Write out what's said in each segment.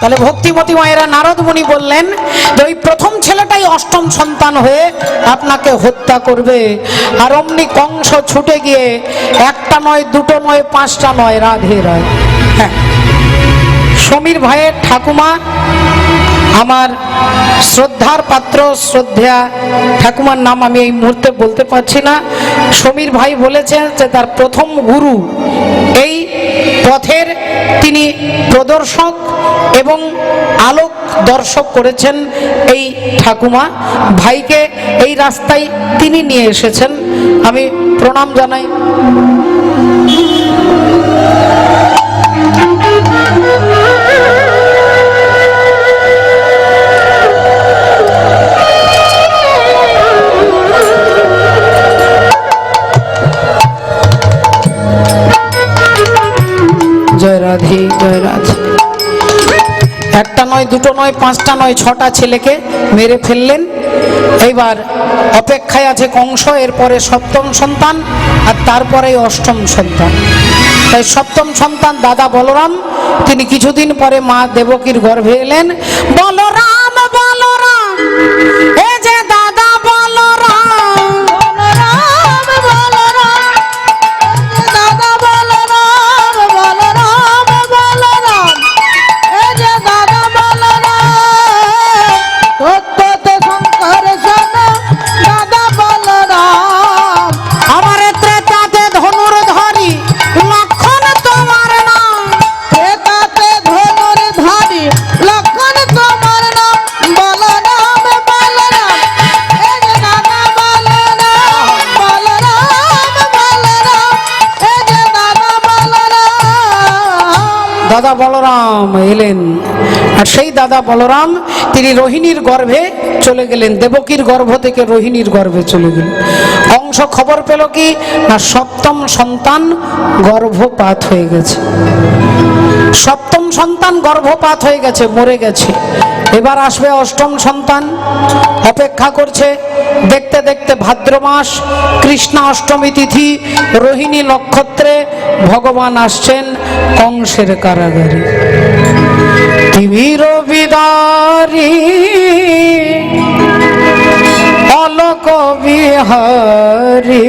তাহলে ভক্তিমতী মায়েরা নারদ মুনি বললেন যে ওই প্রথম ছেলেটাই অষ্টম সন্তান হয়ে আপনাকে হত্যা করবে। আর অমনি কংস ছুটে গিয়ে একটা নয়, দুটো নয়, পাঁচটা নয়, রাধে রায়। হ্যাঁ, সমীর ভাইয়ের ঠাকুমা, আমার শ্রদ্ধার পাত্র শ্রদ্ধা ঠাকুমার নাম আমি এই মুহূর্তে বলতে পারছি না। সমীর ভাই বলেছেন যে তার প্রথম গুরু, এই পথের তিনি প্রদর্শক এবং আলোক দর্শক করেছেন এই ঠাকুমা। ভাইকে এই রাস্তায় তিনি নিয়ে এসেছেন, আমি প্রণাম জানাই। জয় রাধে, জয় রাধে। একটা নয়, দুটো নয়, পাঁচটা নয়, ছটা ছেলেকে মেরে ফেললেন। এইবার অপেক্ষায় আছে কংস, এরপরে সপ্তম সন্তান, আর তারপরে অষ্টম সন্তান। তাই সপ্তম সন্তান দাদা বলরাম, তিনি কিছুদিন পরে মা দেবকীর গর্ভে এলেন। বলরাম বলরাম, এ যে দাদা বলরাম, বলরাম বলরাম, দাদা বলরাম, বলরাম বলরাম, এ যে দাদা বলরাম, সত্যতে শঙ্কর শোন দাদা বলরাম, আমার ত্রেতাতে ধনুর ধরি লক্ষণ তোমার নাম, ত্রেতাতে ধনুর ধরি লক্ষণ তোমার নাম, বলরাম বলরাম, এ যে দাদা বলরাম, বলরাম বলরাম, এ যে দাদা বলরাম। দাদা বলরাম এলেন, আর সেই দাদা বলরাম তিনি রোহিণীর গর্ভে চলে গেলেন, দেবকীর গর্ভ থেকে রোহিণীর গর্ভে চলে গেলেন। কংস খবর পেল কি না, সপ্তম সন্তান গর্ভপাত হয়ে গেছে। সপ্তম সন্তান গর্ভপাত হয়ে গেছে, মরে গেছে। এবার আসবে অষ্টম সন্তান, অপেক্ষা করছে। দেখতে দেখতে ভাদ্র মাস, কৃষ্ণা অষ্টমী তিথি, রোহিণী নক্ষত্রে ভগবান আসছেন কংসের কারাগারে। তিমির বিদারি অলোক বিহারী,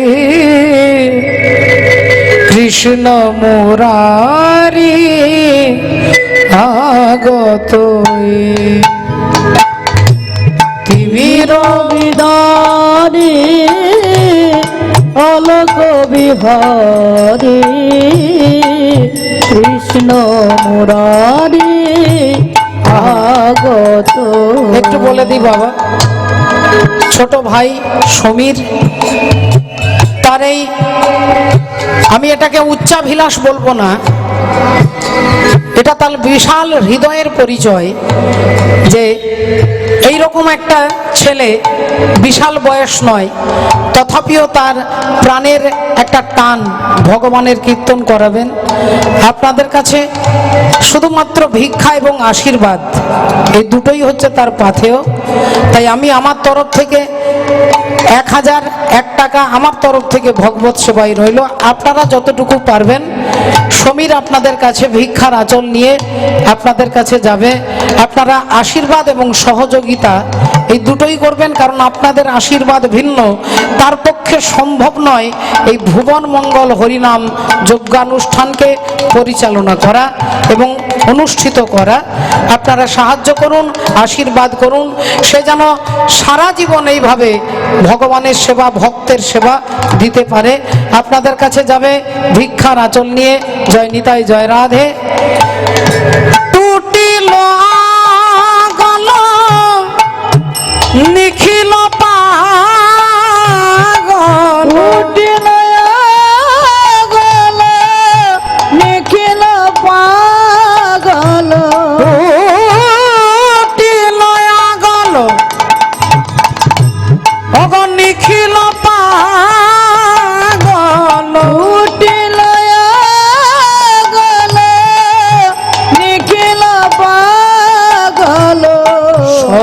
কৃষ্ণ মুরারি আগত, তিমির বিদারি অলোক বিহারী, কৃষ্ণ মুরারি আগত। একটু বলে দিই বাবা, ছোট ভাই সমীর, তার এই, আমি এটাকে উচ্চাভিলাষ বলবো না, এটা তার বিশাল হৃদয়ের পরিচয় যে এইরকম একটা ছেলে, বিশাল বয়স নয়, তথাপিও তার প্রাণের একটা টান ভগবানের কীর্তন করাবেন। আপনাদের কাছে শুধুমাত্র ভিক্ষা এবং আশীর্বাদ, এই দুটোই হচ্ছে তার পাথেয়। তাই আমি আমার তরফ থেকে 1001 টাকা আমার তরফ থেকে ভগবত সেবায় রইল। আপনারা যতটুকু পারবেন, সমীর আপনাদের কাছে ভিক্ষার আঁচল নিয়ে আপনাদের কাছে যাবে। আপনারা আশীর্বাদ এবং সহযোগিতা এই দুটোই করবেন, কারণ আপনাদের আশীর্বাদ ভিন্ন তার পক্ষে সম্ভব নয় এই ভুবন মঙ্গল হরিনাম যজ্ঞানুষ্ঠানকে পরিচালনা করা এবং অনুষ্ঠিত করা। আপনারা সাহায্য করুন, আশীর্বাদ করুন, সে যেন সারা জীবন এইভাবে ভগবানের সেবা, ভক্তের সেবা দিতে পারে। আপনাদের কাছে যাবে ভিক্ষার আঁচল নিয়ে। জয় নিতাই, জয় রাধে। টুটিল গল নিখিল পাগল, টুটিল গল নিখিল পাগল, টুটিল গল অগ নিখিল পাগল,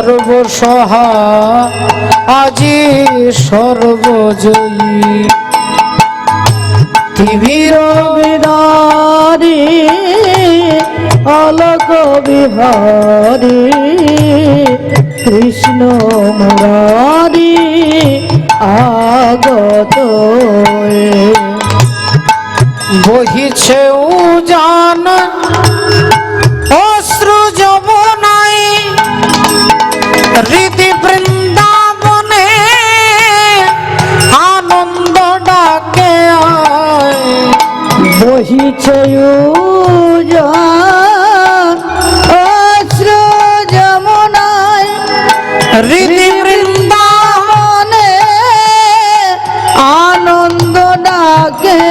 সর্বসহা আজি সর্বজয়ী ত্রিভীর বিদারি অলোক বিহারী কৃষ্ণ মুরারি আগত বহিছে উজান অশ্রু যমুনায় হৃদি বৃন্দাবনে আনন্দ ডাকে আয় বহিছে উজান অশ্রু যমুনায় হৃদি বৃন্দাবনে আনন্দ ডাকে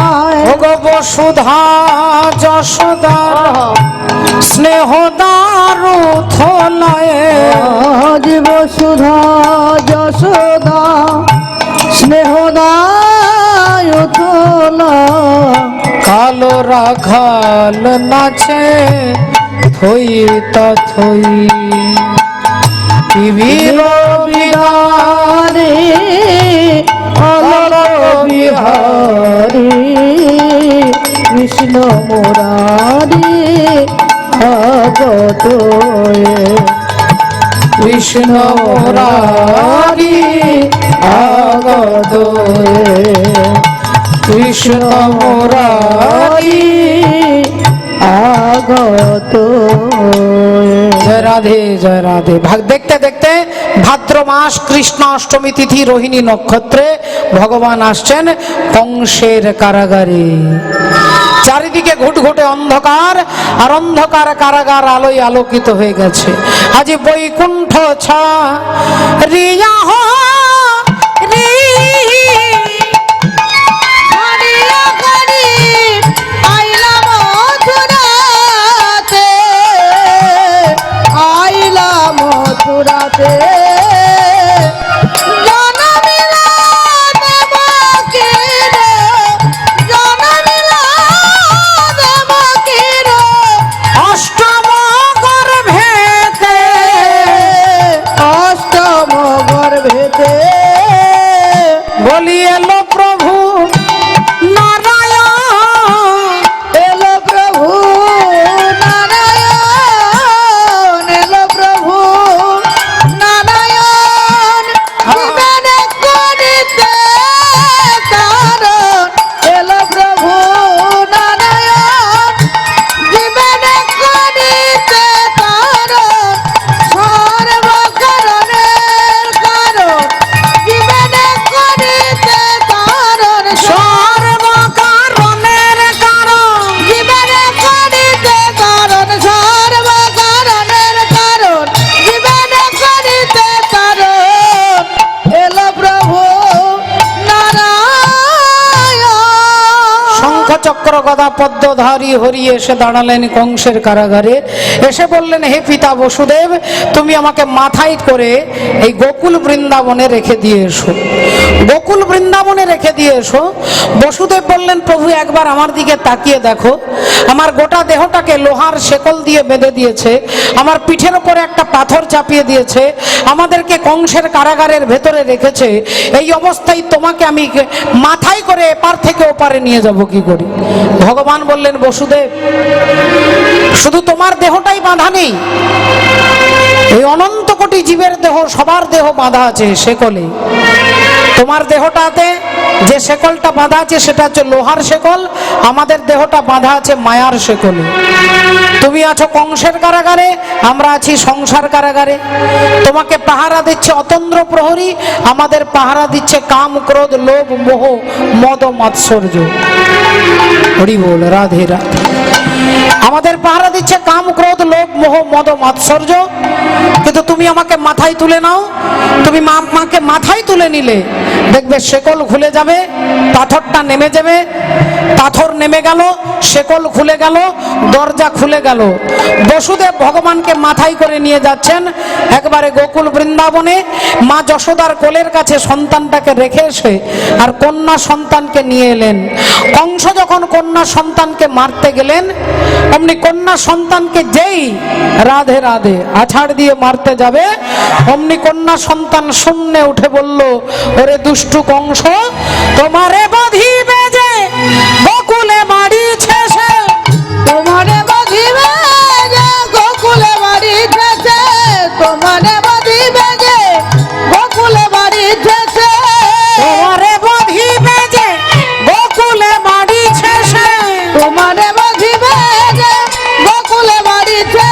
আয় বসুধা যশোদা স্নেহদার থলয়ে আজ বসুধা যশোদা স্নেহদায় তোলা কালো রাখাল নাচে থই তথই বীর বিহারে অলোক বিহারে কৃষ্ণ মুরারি আগত কৃষ্ণ মুরারি আগত কৃষ্ণ মুরারি আগত জয় রাধে জয় রাধে। ভাগ দেখতে দেখতে ভাদ্র মাস কৃষ্ণ অষ্টমী তিথি রোহিণী নক্ষত্রে ভগবান আসছেন কংসের কারাগারে। চারিদিকে ঘুটঘুটে অন্ধকার, আর অন্ধকার কারাগার আলোয় আলোকিত হয়ে গেছে। আজ বৈকুণ্ঠ ছা রিয়া হো রি মথুরাতে অষ্টম গর্ভেতে অষ্টম গর্ভেতে বলি এলো প্রভু নারায়ণ এলো প্রভু নারায়ণ এলো প্রভু নারায়ণ জীবনে করিতে তারণ এলো প্রভু নারায়ণ জীবনে করিতে তারণ সর্বকারণের কারণ জীবনে করিতে তারণ সর্বকারণের কারণ জীবনে করিতে কারণ সর্বকারণের কারণ জীবনে করিতে কারণ এলো প্রভু নারায়ণ। শঙ্খ চক্র গদা পদ্মধারী হরি এসে দাঁড়ালেন কংসের কারাগারে। এসে বললেন, হে পিতা বসুদেব, তুমি আমাকে মাথায় করে এই গোকুল বৃন্দাবনে রেখে দিয়ে এসো। গোকুল বৃন্দাবনে রেখে দিয়ে এসো। বসুদেব বললেন, প্রভু একবার আমার দিকে তাকিয়ে দেখো, আমার গোটা দেহটাকে লোহার শেকল দিয়ে বেঁধে দিয়েছে, আমার পিঠের উপরে একটা পাথর চাপিয়ে দিয়েছে, আমাদেরকে কংসের কারাগারের ভেতরে রেখেছে। এই অবস্থায় তোমাকে আমি মাথায় করে এপার থেকে ওপারে নিয়ে যাব কি করি? ভগবান বললেন, বসুদেব শুধু তোমার দেহটাই বাঁধা নেই, এই অনন্ত কোটি জীবের দেহ, সবার দেহ বাঁধা আছে শেকলে। তোমার দেহটাতে যে শেকলটা বাঁধা আছে সেটা হচ্ছে লোহার শেকল, আমাদের দেহটা বাঁধা আছে মায়ার শেকলে। তুমি আছো কংসের কারাগারে, আমরা আছি সংসার কারাগারে। তোমাকে পাহারা দিচ্ছে অতন্দ্র প্রহরী, আমাদের পাহারা দিচ্ছে কাম ক্রোধ লোভ মোহ মদ মাৎসর্য। হরি বল, রাধে রাধে। আমাদের পাহারা দিচ্ছে কাম ক্রোধ লোভ মোহ মদ মাৎসর্য। কিন্তু তুমি আমাকে মাথায় তুলে নাও, তুমি মাকে মাথায় তুলে নিলে দেখবে শেকল খুলে যাবে, পাথরটা নেমে যাবে, পাথর নেমে গেল, শেকল খুলে গেল, দরজা খুলে গেল। বসুদেব ভগবানকে মাথায় করে নিয়ে যাচ্ছেন একবারে গোকুল বৃন্দাবনে। মা যশোদার কোলের কাছে সন্তানটাকে রেখে এসে আর কন্যা সন্তানকে নিয়ে এলেন। কংস যখন কন্যা সন্তানকে মারতে গেলেন, অমনি কন্যা সন্তানকে যেই রাধে রাধে আছাড় দিয়ে মারতে যাবে, অমনি কন্যা সন্তান শূন্যে উঠে বলল, ওরে দুষ্টু কংস, তোমারে বাঁধিবে যে গোকুলে মারিছে সে, তোমারে বাঁধিবে যে গোকুলে মারিছে, তোমারে বাঁধিবে যে গোকুলে মারিছে, তোমারে বাঁধিবে যে গোকুলে মারিছে সে, তোমারে বাঁধিবে যে গোকুলে মারিছে,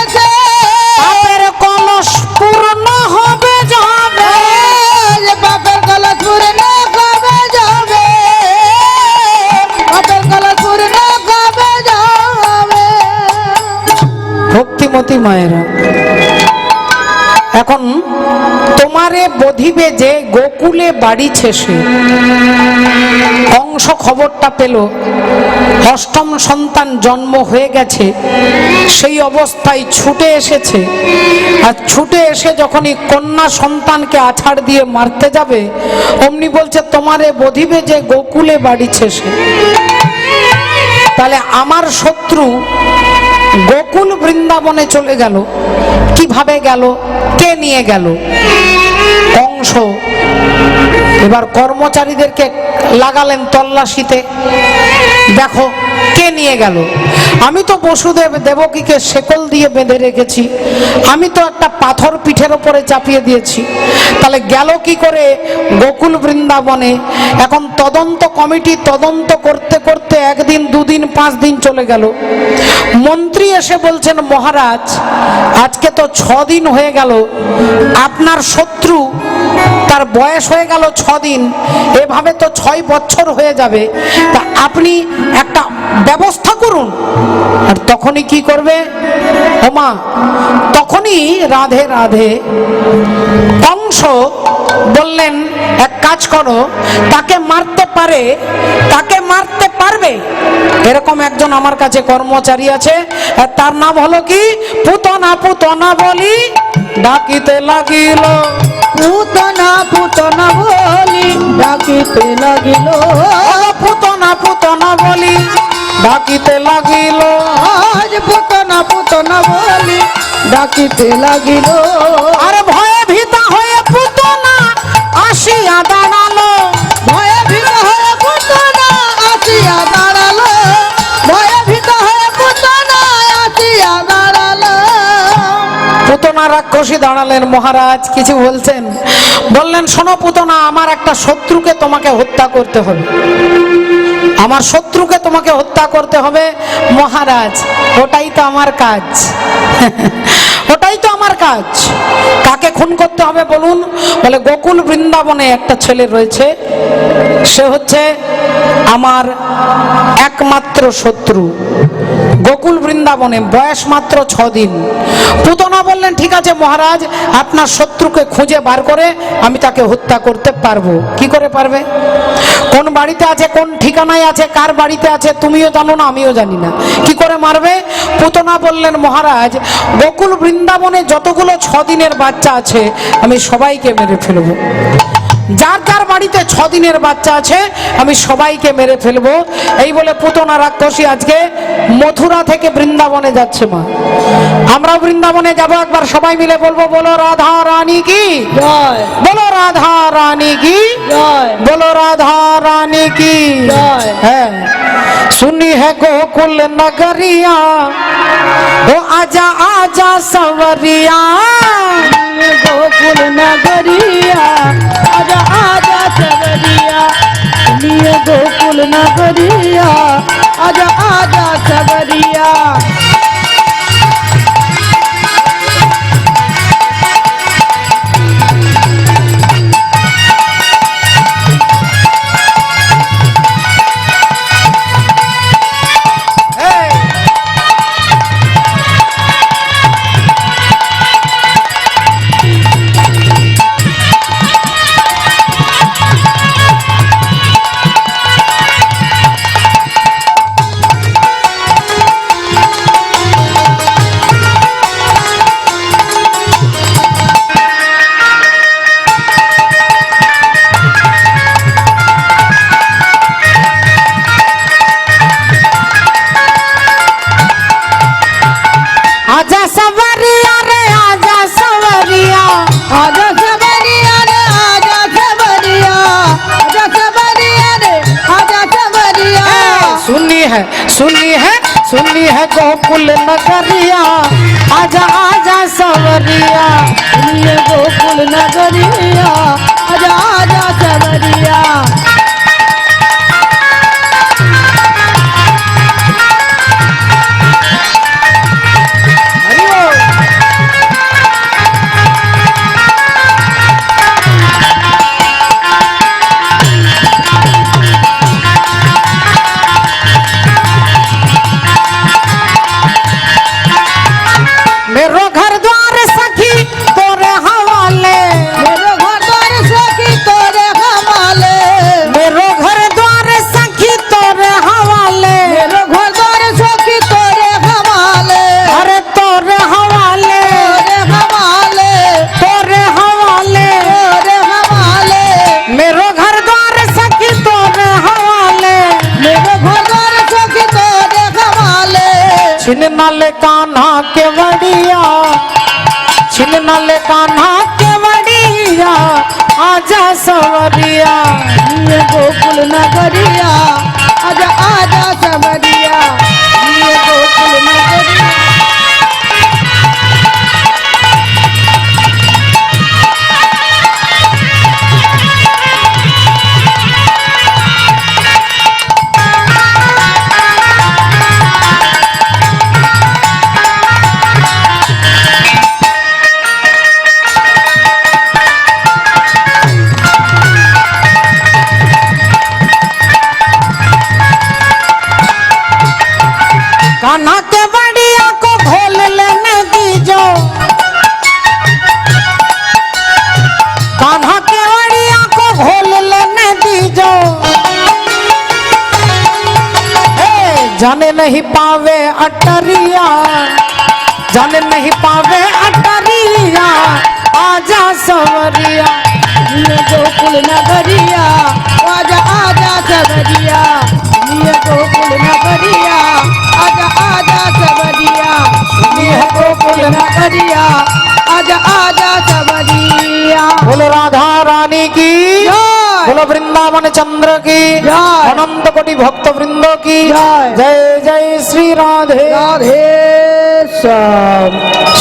পাপের কলস পূর্ণ হবে যাবে, বাপের কলস পূর্ণ কবে যাবে, বাপের কলস পূর্ণ কবে যাবে। ভক্তিমতী মায়েরা, এখন তোমারে বধিবে যে গোকুলে বাড়িছে সে, কংস খবরটা পেল অষ্টম সন্তান জন্ম হয়ে গেছে, সেই অবস্থায় ছুটে এসেছে। আর ছুটে এসে যখনই কন্যা সন্তানকে আছাড় দিয়ে মারতে যাবে, অমনি বলছে তোমারে বধিবে যে গোকুলে বাড়িছে সে। তাহলে আমার শত্রু গোকুল বৃন্দাবনে চলে গেল, কিভাবে গেল, কে নিয়ে গেল? কংস এবার কর্মচারীদেরকে লাগালেন তল্লাশিতে, দেখো কে নিয়ে গেল। আমি তো বসুদেব দেবকীকে শেকল দিয়ে বেঁধে রেখেছি, আমি তো একটা পাথর পিঠের ওপরে চাপিয়ে দিয়েছি, তাহলে গেল কি করে গোকুল বৃন্দাবনে? এখন তদন্ত কমিটি তদন্ত করতে করতে একদিন, দুদিন, 5 দিন চলে গেল। মন্ত্রী এসে বলছেন, মহারাজ আজকে তো 6 দিন হয়ে গেল, আপনার শত্রু তার বয়স হয়ে গেল 6 দিন, এভাবে তো 6 বছর হয়ে যাবে, তা আপনি একটা ব্যবস্থা করুন। আর তখনই কি করবে ওমা, তখনই রাধে রাধে কংস বললেন, এক কাজ করো, তাকে মারতে পারে, তাকে মারতে পারবে এরকম একজন আমার কাছে কর্মচারী আছে, আর তার নাম হলো কি পুতনা, পুতনা বলি ডাকিতে লাগিল, পুতনা পুতনা বলি ডাকিতে লাগিল, পুতনা পুতনা বলি ডাকিতে লাগিল, আজ পুতনা পুতনা বলি ডাকিতে লাগিল। আর ভয়ে ভীতা হয়ে পুতনা আসিয়া দাঁড়ালো, ভয়ে ভীত হয়ে পুতনা আসিয়া দাঁড়ালো, ভয়ে ভীত হয়ে পুতনা আসিয়া দাঁড়ালো। পুতনা রাক্ষসী দাঁড়ালেন। মহারাজ কিছু বলছেন? বললেন, শোনো পুতনা, আমার একটা শত্রুকে তোমাকে হত্যা করতে হবে, আমার শত্রুকে তোমাকে হত্যা করতে হবে। মহারাজ ওটাই তো আমার কাজ, ওটাই তো আমার কাজ। কাকে খুন করতে হবে বলুন? বলে গোকুল বৃন্দাবনে একটা ছেলে রয়েছে, সে হচ্ছে আমার একমাত্র শত্রু, গোকুল বৃন্দাবনে, বয়স মাত্র 6 দিন। পুতনা বললেন, ঠিক আছে মহারাজ, আপনার শত্রুকে খুঁজে বার করে আমি তাকে হত্যা করতে পারবো। কি করে পারবে? কোন বাড়িতে আছে, কোন ঠিকানায় আছে, কার বাড়িতে আছে তুমিও জানো না, আমিও জানি না, কি করে মারবে? পুতনা বললেন, মহারাজ গোকুল বৃন্দাবনে যতগুলো 6 দিনের বাচ্চা আছে আমি সবাইকে মেরে ফেলবো, যার যার বাড়িতে 6 দিনের বাচ্চা আছে আমি সবাইকে মেরে ফেলবো। এই বলে পুতনা রাক্ষসী আজকে মথুরা থেকে বৃন্দাবনে যাচ্ছে। মা, আমরা বৃন্দাবনে যাব, একবার সবাই মিলে বলবো, বলো রাধা রানী কি জয়, বলো রাধা রানী কি জয়, বলো রাধা রানী কি জয়। है। सुनी है गोकुल नगरिया, ओ आजा आजा सवरिया, गोकुल नगरिया आजा आजा सबरिया, लिए गोकुल नगरिया आजा आजा सबरिया। सुनी है गोकुल नगरिया आजा आजा सवरिया सुनिए गोकुल नगरिया आजा आजा सवरिया मेरो घर द्वार सखी तोरे हवाले मेरो घर द्वार सखी तोरे हवाले मेरो घर द्वार सखी तोरे हवाले मेरो घर द्वार सखी तोरे हवाले अरे तोरे हवाले तोरे हवाले तोरे हवाले तोरे हवाले मेरो घर द्वार सखी तोरे हवाले मेरो घर द्वार सखी तोरे हवाले छिन नाले कान्हा के वड़िया छिन नाले कान्हा के वड़िया आजा सवरिया ये गोकुल नगरिया आजा आजा सवरिया ये गोकुल नगरिया कान्हा के वड़िया को खोल लेने दीजो कान्हा के वड़िया को खोल लेने दीजो जाने नहीं पावे अटरिया जाने नहीं पावे अटरिया आजा सवरिया ये गोकुल नगरिया आजा आजा सवरिया ये गोकुल नगरिया आजा आजा सवरिया ये गोकुल नगरिया आजा आजा सवरिया बोलो राधा रानी की जय। बोलो वृंदावन चंद्र की जय। अनंत कोटि भक्त वृंदों की जय। जय जय श्री राधे राधे श्याम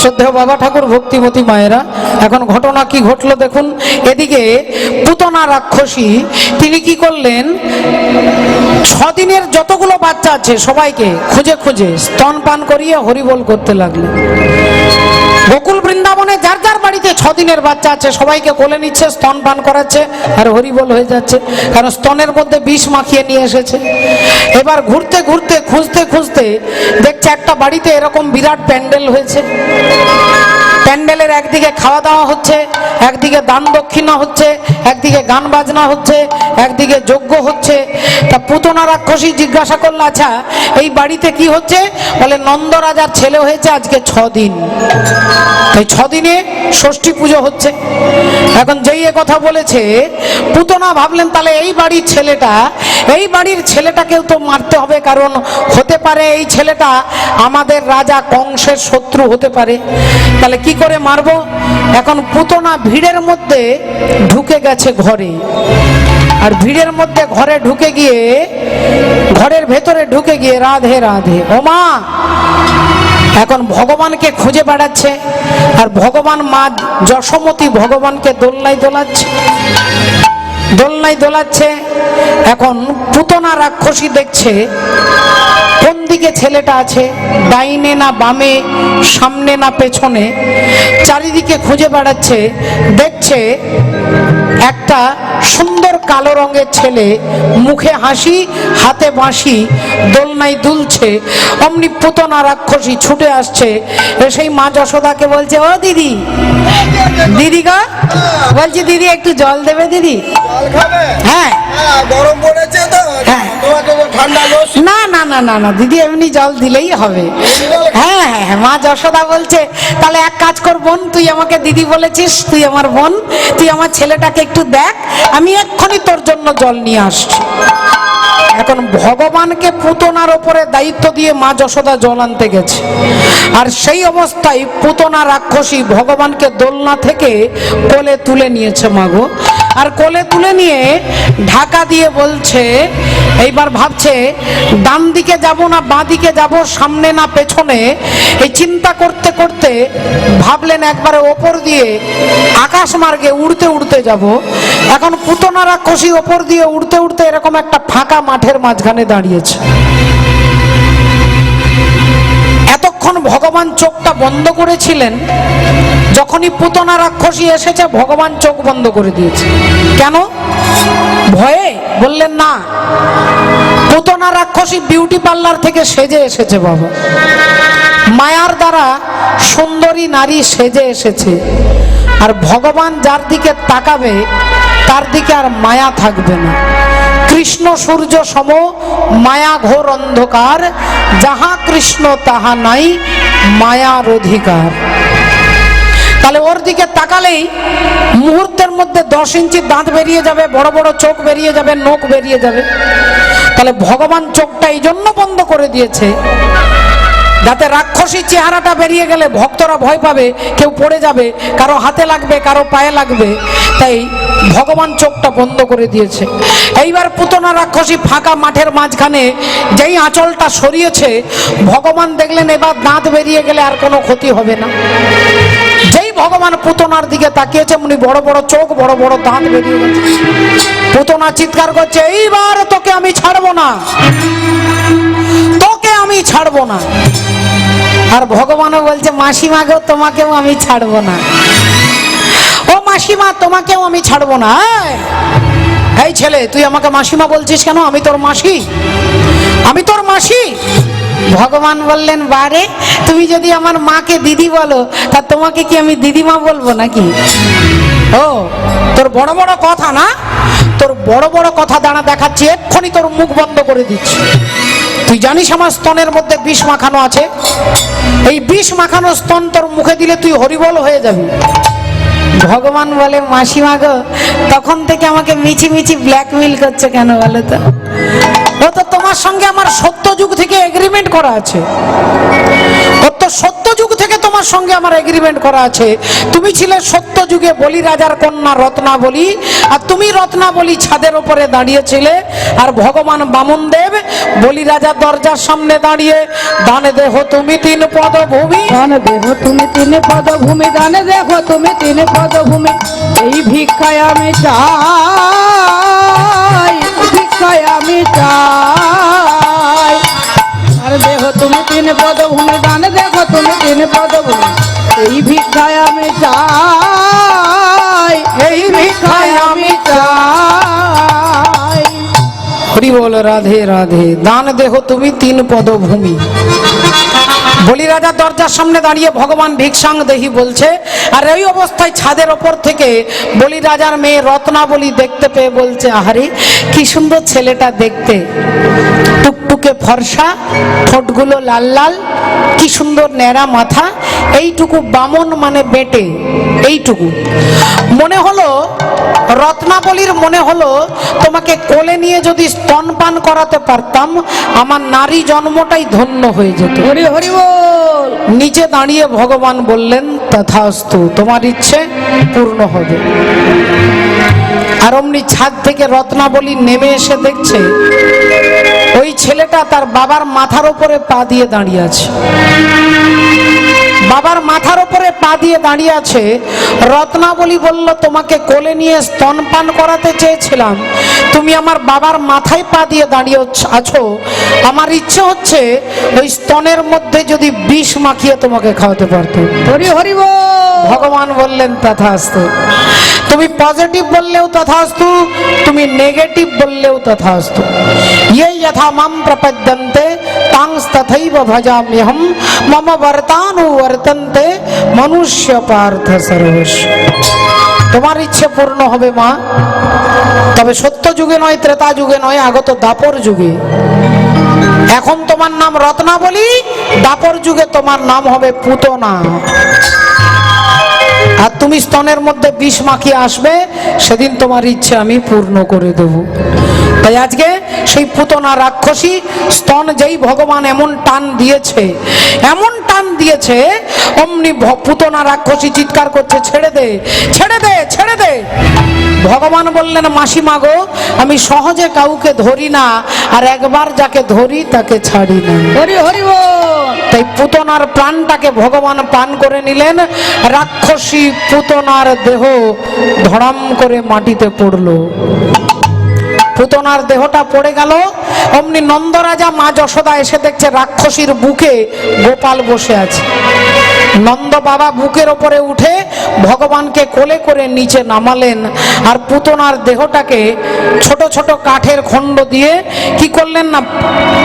শ্রদ্ধেয় বাবা ঠাকুর ভক্তিমতী মায়েরা এখন ঘটনা কি ঘটলো দেখুন এদিকে পুতনা রাক্ষসী তিনি কি করলেন 6 দিনের যতগুলো বাচ্চা আছে সবাইকে খুঁজে খুঁজে স্তনপান করিয়ে হরিবোল করতে লাগলেন গোকুল বৃন্দাবনে যার যার বাড়িতে 6 দিনের বাচ্চা আছে সবাইকে কোলে নিচ্ছে স্তনপান করাচ্ছে আর হরিবোল হয়ে যাচ্ছে কারণ স্তনের মধ্যে বিষ মাখিয়ে নিয়ে এসেছে এবার ঘুরতে ঘুরতে খুঁজতে খুঁজতে দেখছে একটা বাড়িতে এরকম বিরাট প্যান্ডেল হয়েছে প্যান্ডেলের একদিকে খাওয়া দাওয়া হচ্ছে একদিকে দান দক্ষিণা হচ্ছে একদিকে গান বাজনা হচ্ছে একদিকে যজ্ঞ হচ্ছে তা পুতনা রাক্ষসী জিজ্ঞাসা করলো আচ্ছা এই বাড়িতে কি হচ্ছে বলে নন্দ রাজার ছেলে হয়েছে আজকে 6 দিন এই 6 দিনে ষষ্ঠী পুজো হচ্ছে এখন যেই এ কথা বলেছে পুতনা ভাবলেন তাহলে এই বাড়ির ছেলেটাকেও তো মারতে হবে কারণ হতে পারে এই ছেলেটা আমাদের রাজা কংসের শত্রু হতে পারে তাহলে কি করে মারবো এখন পুতনা ভিড়ের মধ্যে ঢুকে গেছে ঘরে আর ভিড়ের মধ্যে ঘরে ঢুকে গিয়ে ঘরের ভেতরে ঢুকে গিয়ে রাধে রাধে ও মা এখন ভগবানকে খুঁজে বেড়াচ্ছে আর ভগবান মা যশোমতী ভগবানকে দোলনায় দোলাচ্ছে এখন পুতনা রাক্ষসী দেখছে কোন দিকে ছেলেটা আছে ডাইনে না বামে সামনে না পেছনে চারিদিকে খুঁজে বেড়াচ্ছে দেখছে একটা সুন্দর কালো রঙের ছেলে মুখে হাসি হাতে বাঁশি দোলনায় দুলছে অমনি পুতনা রাক্ষসী ছুটে আসছে সেই মা যশোদাকে বলছে ও দিদি দিদি গো বলছি দিদি একটু জল দেবে দিদি হ্যাঁ গরম পড়েছে তো হ্যাঁ। তোমাকে তো ঠান্ডা লোস না না না না না দিদি এমনি জল দিলেই হবে হ্যাঁ হ্যাঁ হ্যাঁ মা যশোদা বলছে তাহলে এক কাজ কর বোন তুই আমাকে দিদি বলেছিস তুই আমার বোন তুই আমার ছেলেটাকে একটু দেখ আমি এক্ষুনি তোর জন্য জল নিয়ে আসছি এখন ভগবানকে পুতনার উপরে দায়িত্ব দিয়ে মা যশোদা জল আনতে গেছে আর সেই অবস্থায় পুতনা রাক্ষসী ভগবানকে দোলনা থেকে কোলে তুলে নিয়েছে মাগো আর কোলে তুলে নিয়ে ঢাকা দিয়ে বলছে, এইবার ভাবছে ডান দিকে যাব না বাঁ দিকে যাব, সামনে না পেছনে, এই চিন্তা করতে করতে ভাবলেন একবারে ওপর দিয়ে আকাশ মার্গে উড়তে উড়তে যাব। এখন পুতনা রাক্ষসী ওপর দিয়ে উড়তে উড়তে এরকম একটা ফাঁকা মাঠের মাঝখানে দাঁড়িয়েছে। এতক্ষণ ভগবান চোখটা বন্ধ করেছিলেন, যখনই পুতনা রাক্ষসী এসেছে ভগবান চোখ বন্ধ করে দিয়েছে। কেন? ভয়ে? বললেন না, পুতনা রাক্ষসী বিউটি পার্লার থেকে সেজে এসেছে বাবা, মায়ার দ্বারা সুন্দরী নারী সেজে এসেছে। আর ভগবান যার দিকে তাকাবে তার দিকে আর মায়া থাকবে না। কৃষ্ণ সূর্য সম মায়া ঘোর অন্ধকার, যাহা কৃষ্ণ তাহা নাই মায়ার অধিকার। তাহলে ওর দিকে তাকালেই মুহূর্তের মধ্যে 10 ইঞ্চি দাঁত বেরিয়ে যাবে, বড় বড় চোখ বেরিয়ে যাবে, নখ বেরিয়ে যাবে। তাহলে ভগবান চোখটা এই জন্য বন্ধ করে দিয়েছে যাতে রাক্ষসী চেহারাটা বেরিয়ে গেলে ভক্তরা ভয় পাবে, কেউ পড়ে যাবে, কারো হাতে লাগবে, কারো পায়ে লাগবে। তাই ভগবান চোখটা বন্ধ করে দিয়েছে। এইবার পুতনা রাক্ষসী ফাঁকা মাঠের মাঝখানে যেই আঁচলটা সরিয়েছে, ভগবান দেখলেন এবার দাঁত বেরিয়ে গেলে আর কোনো ক্ষতি হবে না। যেই ভগবান পুতনার দিকে তাকিয়েছে, উনি বড় বড় চোখ, বড় বড় দাঁত বেরিয়ে গেছে। পুতনা চিৎকার করছে, এইবার তোকে আমি ছাড়বো না, তোকে আমি ছাড়বো না। আর ভগবানও বলছে, মাসিমা গো তোমাকেও আমি ছাড়বো না, ও মাসিমা তোমাকেও আমি ছাড়বো না। এই ছেলে, তুই আমাকে মাসিমা বলছিস কেন? আমি তোর মাসি, আমি তোর মাসি। ভগবান বললেন, বারে, তুমি যদি আমার মাকে দিদি বলো তা তোমাকে কি আমি দিদিমা বলবো নাকি? ও তোর বড় বড় কথা না, তোর বড় বড় কথা দাঁড়া দেখাচ্ছি, এক্ষুনি তোর মুখ বন্ধ করে দিচ্ছি। তুই জানিস আমার স্তনের মধ্যে বিষ মাখানো আছে, এই বিষ মাখানো স্তন তোর মুখে দিলে তুই হরিবল হয়ে যাবি। ভগবান বলে, মাসিমা গো তখন থেকে আমাকে মিছি মিছি ব্ল্যাকমেল করছে কেন বলো তো? ও তো তোমার সঙ্গে আমার সত্যযুগ থেকে এগ্রিমেন্ট করা আছে, ও তো সত্যযুগ থেকে তোমার সঙ্গে আমার এগ্রিমেন্ট করা আছে। তুমি ছিলে সত্যযুগে বলি রাজার কন্যা রত্নাবলী, আর তুমি রত্নাবলী ছাদের উপরে দাঁড়িয়েছিলে, আর ভগবান বামন দেব বলি রাজার দরজার সামনে দাঁড়িয়ে, দানে দেহ তুমি 3 পদভূমি, দানে দেহ তুমি 3 পদভূমি, দানে দেহ তুমি 3 পদভূমি। এই ভিক্ষায় আমি চাই, ভিক্ষায় আমি চাই। আর দেহ তুমি 3 পদভূমি, দানে দেহ তুমি 3 পদভূমি। এই ভিক্ষায় আমি চাই, এই ভিক্ষায় আমি চাই। হরি বল রাধে রাধে। দান দেহ তুমি 3 পদভূমি। বলি রাজা দরজার সামনে দাঁড়িয়ে ভগবান ভিক্ষাং দেহি বলছে, আর এই অবস্থায় ছাদের ওপর থেকে বলি রাজার মেয়ে রত্নাবলী দেখতে পেয়ে বলছে, আহারে কি সুন্দর ছেলেটা দেখতে, টুকটুকে ফর্সা, ঠোঁটগুলো লাল লাল, কি সুন্দর ন্যাড়া মাথা, এইটুকু বামন মানে বেটে, এইটুকু। মনে হলো রত্নাবলীর মনে হলো তোমাকে কোলে নিয়ে যদি স্তনপান করাতে পারতাম আমার নারী জন্মটাই ধন্য হয়ে যেত। হরি হরি বল। নিচে দাঁড়িয়ে ভগবান বললেন, তথাস্তু, তোমার ইচ্ছে পূর্ণ হবে। আর অমনি ছাদ থেকে রত্নাবলী নেমে এসে দেখছে ওই ছেলেটা তার বাবার মাথার উপরে পা দিয়ে দাঁড়িয়ে আছে, বাবার মাথার উপরে পা দিয়ে দাঁড়িয়ে আছে। রত্নাবলী বলল, তোমাকে কোলে নিয়ে স্তনপান করাতে চেয়েছিলাম, তুমি আমার বাবার মাথায় পা দিয়ে দাঁড়িয়ে আছো, আমার ইচ্ছে হচ্ছে ওই স্তনের মধ্যে যদি বিষ মাখিয়ে তোমাকে খাওয়াতে পারতাম। হরি হরি বল। ভগবান বললেন, তথাস্তু। তুমি পজিটিভ বললেও তথাস্তু, তুমি নেগেটিভ বললেও তথাস্তু। ये यथा मां प्रपद्यन्ते तांस्तथैव भजाम्यहं मम वर्तानु वर्तन्ते मनुष्य पार्थ सर्वस्व। তোমার ইচ্ছে পূর্ণ হবে মা, তবে সত্য যুগে নয়, ত্রেতা যুগে নয়, আগত দাপর যুগে। এখন তোমার নাম রত্নাবলী, দাপর যুগে তোমার নাম হবে পুতনা। আর তুমি স্তনের মধ্যে বিষ মাখিয়ে আসবে, সেদিন তোমার ইচ্ছে আমি পূর্ণ করে দেব। তাই আজকে সেই পুতনা রাক্ষসী স্তন যেই ভগবান এমন টান দিয়েছে, এমন টান দিয়েছে, অমনি পুতনা রাক্ষসী চিৎকার করছে, ছেড়ে দে, ছেড়ে দে, ছেড়ে দে। ভগবান বললেন, মাসিমা গো, আমি সহজে কাউকে ধরি না, আর একবার যাকে ধরি তাকে ছাড়ি না। হরি হরি বল। তাই পুতনার প্রাণটাকে ভগবান পান করে নিলেন। রাক্ষসী পুতনার দেহ ধড়াম করে মাটিতে পড়লো। পুতনার দেহটা পড়ে গেল। অমনি নন্দরাজা মা যশোদা এসে দেখছে রাক্ষসীর বুকে গোপাল বসে আছে। নন্দ বাবা বুকের ওপরে উঠে ভগবানকে কোলে করে নিচে নামালেন, আর পুতনার দেহটাকে ছোট ছোট কাঠের খণ্ড দিয়ে কি করলেন না,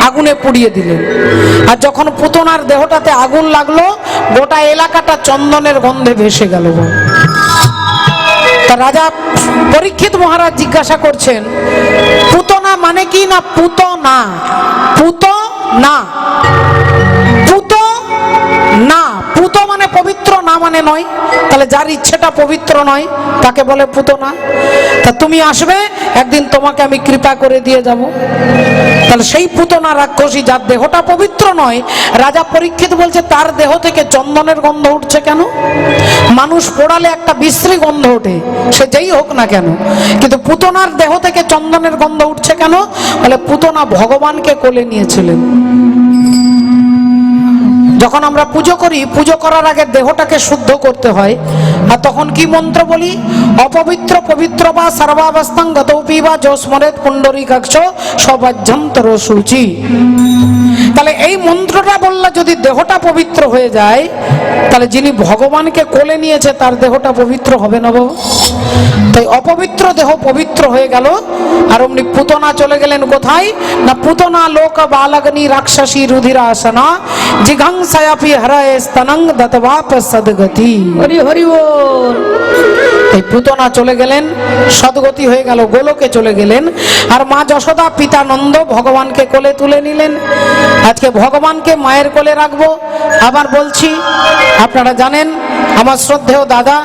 আগুনে পুড়িয়ে দিলেন। আর যখন পুতনার দেহটাতে আগুন লাগলো, গোটা এলাকাটা চন্দনের গন্ধে ভেসে গেল। তা রাজা পরীক্ষিত মহারাজ জিজ্ঞাসা করছেন, পুতনা মানে কি? না পুতনা, পুতনা, পুতনা, পুত মানে পবিত্র, না মানে নয়। তাহলে যার ইচ্ছেটা পবিত্র নয় তাকে বলে পুতনা। তা তুমি আসবে একদিন, তোমাকে আমি কৃপা করে দিয়ে যাব। তাহলে সেই পুতনা রাক্ষসী যার দেহটা পবিত্র নয়, রাজা পরীক্ষিত বলছে তার দেহ থেকে চন্দনের গন্ধ উঠছে কেন? মানুষ পোড়ালে একটা বিশ্রী গন্ধ ওঠে, সে যেই হোক না কেন, কিন্তু পুতনার দেহ থেকে চন্দনের গন্ধ উঠছে কেন? বলে পুতনা ভগবানকে কোলে নিয়েছিলেন। যখন আমরা পুজো করি, পুজো করার আগে দেহটাকে শুদ্ধ করতে হয়। আর তখন কি মন্ত্র বলি? অপবিত্র পবিত্র বা সর্বাবস্থাং গতৌপি বা জোস্মরেত পুণ্ডরীকাক্ষ সবাজ্যন্তর সূচি। তাহলে এই মন্ত্রটা বললে যদি দেহটা পবিত্র হয়ে যায়, তাহলে যিনি ভগবানকে কোলে নিয়েছে তার দেহটা পবিত্র হবে না বাবা? তাই অপবিত্র দেহ পবিত্র হয়ে গেল। আর অমনি পুতনা চলে গেলেন কোথায়? না পুতনা লোক বালগ্নি রাক্ষসী রুধিরা আসনা জিঘংসায়াপি হরায় স্তনং দতবাপ সদ্গতি। হরি হরি বল। এই পুতনা চলে গেলেন, সদ্গতি হয়ে গেল, গোলকে চলে গেলেন। আর মা যশোদা পিতা নন্দ ভগবানকে কোলে তুলে নিলেন। আজকে ভগবানকে মায়ের কোলে রাখবো। আবার বলছি, আপনারা জানেন আমার শ্রদ্ধেয় দাদা